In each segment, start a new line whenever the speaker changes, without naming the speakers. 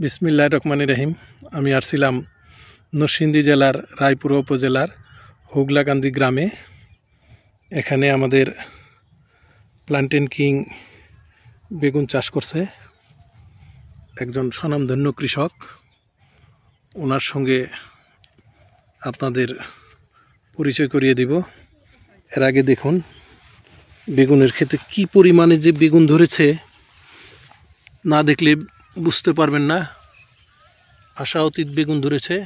বিসমিল্লাহির রহমানির রহিম। আমি আসছিলাম নরসিংদী জেলার রায়পুরা উপজেলার হুগলাকান্দি গ্রামে। এখানে আমাদের প্লান্টেন কিং বেগুন চাষ করছে একজন স্বনামধন্য কৃষক। ওনার সঙ্গে আপনাদের পরিচয় করিয়ে দিব। এর আগে দেখুন বেগুনের ক্ষেতে কি পরিমাণে যে বেগুন ধরেছে, না দেখলে বুঝতে পারবেন না। আশা অতীত বেগুন ধরেছে,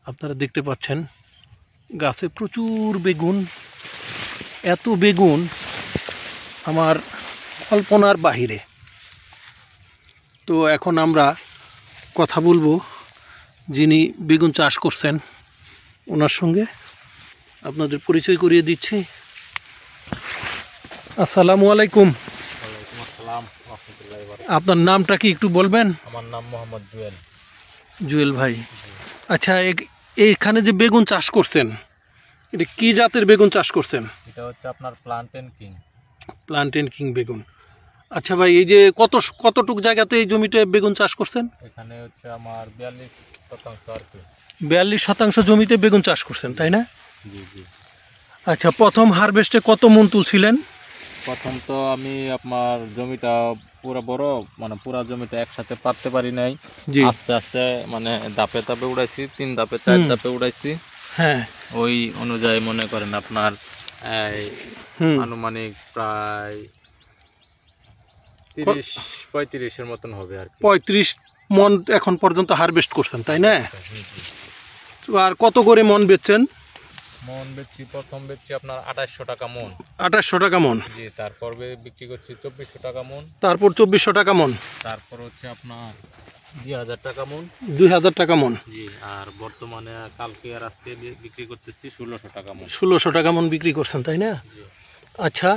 আপনারা দেখতে পাচ্ছেন গাছে প্রচুর বেগুন। এত বেগুন আমার কল্পনার বাহিরে। তো এখন আমরা কথা বলবো যিনি বেগুন চাষ করছেন ওনার সঙ্গে, আপনাদের পরিচয় করিয়ে দিচ্ছি। আসসালামু আলাইকুম। আপনার নামটা কি একটু বলবেন?
আমার নাম মোহাম্মদ জুয়েল।
জুয়েল ভাই, আচ্ছা এইখানে যে বেগুন চাষ করছেন, এটা কি জাতের বেগুন চাষ করছেন?
এটা হচ্ছে আপনার প্লান্টেন কিং।
প্লান্টেন কিং বেগুন। আচ্ছা ভাই, এই যে কতটুক জায়গাতে এই জমিতে বেগুন চাষ করছেন?
এখানে হচ্ছে আমার 42% আর কি।
42% জমিতে বেগুন চাষ করছেন, তাই না?
জি জি।
আচ্ছা, প্রথম হারভেস্টে কত মন তুলছিলেন?
প্রথম তো আমি আপনার জমিটা পুরো বড়, মানে পুরো জমিটা একসাথে পারতে পারি নাই। আস্তে আস্তে মানে ধাপে ধাপে উড়াইছি, 3 ধাপে 4 ধাপে উড়াইছি।
হ্যাঁ,
ওই অনুযায়ী মনে করেন আপনার আনুমানিক প্রায় 30-35 মতন হবে আর কি।
35 মন এখন পর্যন্ত হারভেস্ট করছেন, তাই না? আর কত করে মন বেচছেন?
মন বেচছি, প্রথম বেচছি আপনার 2800 টাকা মন।
2800 টাকা মন?
জি। তারপর বিক্রি করছি 2400 টাকা মন।
তারপর 2400 টাকা মন।
তারপর হচ্ছে আপনার 2000 টাকা মন।
2000 টাকা মন।
জি। আর বর্তমানে কালকে আর আজকে বিক্রি করতেছি 1600 টাকা মন।
1600 টাকা মন বিক্রি করছেন, তাই না? আচ্ছা,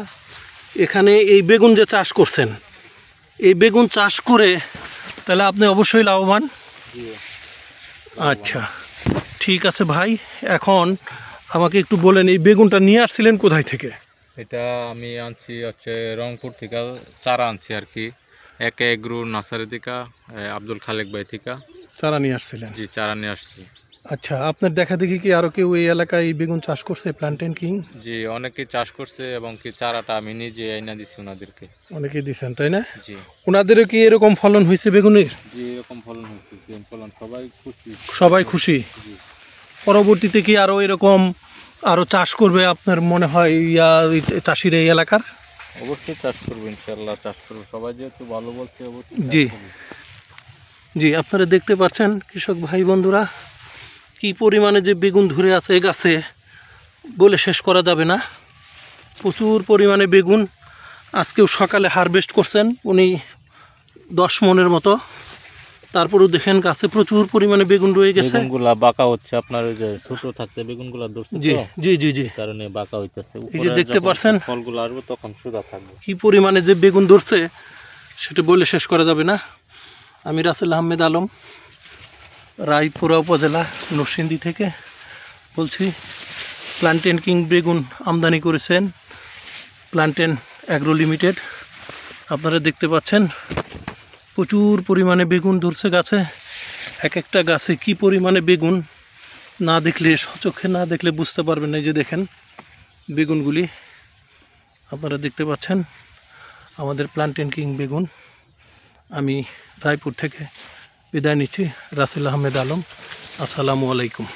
এখানে এই বেগুন যে চাষ করছেন, এই বেগুন চাষ করে তাহলে আপনি অবশ্যই লাভবান। আচ্ছা, ঠিক আছে ভাই, এখন আমাকে একটু বলেন এই বেগুনটা নিয়ে আসছিলেন কোথায় থেকে?
এটা আমি আনছি হচ্ছে রংপুর থেকে, চারা আনছি আর কি। একে এগ্রো নার্সারি থেকে, আব্দুল খালেক ভাই থেকে
চারা নিয়ে আসছিলেন?
জি, চারা নিয়ে আসছি।
আচ্ছা, আপনার দেখা দেখি কি আরো কেউ এই এলাকায় বেগুন চাষ করছে প্লান্টেন কিং?
জি, অনেকে চাষ করছে এবং কি চারাটা আমি নিজে এনে দিচ্ছি ওনাদেরকে।
অনেকেই দিচ্ছেন, তাই না?
জি।
ওনাদেরও কি এরকম ফলন হয়েছে বেগুনের?
জি, এরকম ফলন হচ্ছে, ফলন সবাই খুশি।
সবাই খুশি? পরবর্তীতে কি আরো এরকম আরো চাষ করবে আপনার মনে হয় চাষিরা এই এলাকার?
অবশ্যই চাষ করবো, ইনশাল্লাহ চাষ করবো, সবাই যেহেতু ভালো বলছে অবশ্যই।
জি জি, আপনারা দেখতে পাচ্ছেন কৃষক ভাই বন্ধুরা, কি পরিমাণে যে বেগুন ধরে আছে এই গাছে বলে শেষ করা যাবে না। প্রচুর পরিমাণে বেগুন। আজকেও সকালে হারভেস্ট করছেন উনি 10 মনের মতো। তারপরেও দেখেন গাছে প্রচুর পরিমাণে বেগুন রয়ে গেছে।
বেগুনগুলা বাঁকা হচ্ছে, আপনার ওই যে ছোট থাকতে বেগুনগুলা ধরছে।
জি জি জি জি,
কারণে বাঁকা হইতেছে।
এই যে দেখতে পাচ্ছেন
ফলগুলো আসবে তখন সোজা থাকবে।
কি পরিমাণে যে বেগুন ধরছে সেটা বলে শেষ করা যাবে না। আমি রাসেল আহমেদ আলম, রায়পুরা উপজেলা নরসিংদী থেকে বলছি। প্লান্টেন কিং বেগুন আমদানি করেছেন প্লান্টেন অ্যাগ্রো লিমিটেড। আপনারা দেখতে পাচ্ছেন প্রচুর পরিমাণে বেগুন ধরছে গাছে। এক একটা গাছে কি পরিমাণে বেগুন, না দেখলে সচক্ষে না দেখলে বুঝতে পারবেন না। এই যে দেখেন বেগুনগুলি আপনারা দেখতে পাচ্ছেন, আমাদের প্লান্টেন কিং বেগুন। আমি রায়পুর থেকে বিদায় নিচ্ছি, রাসেল আহমেদ আলম। আসসালামু আলাইকুম।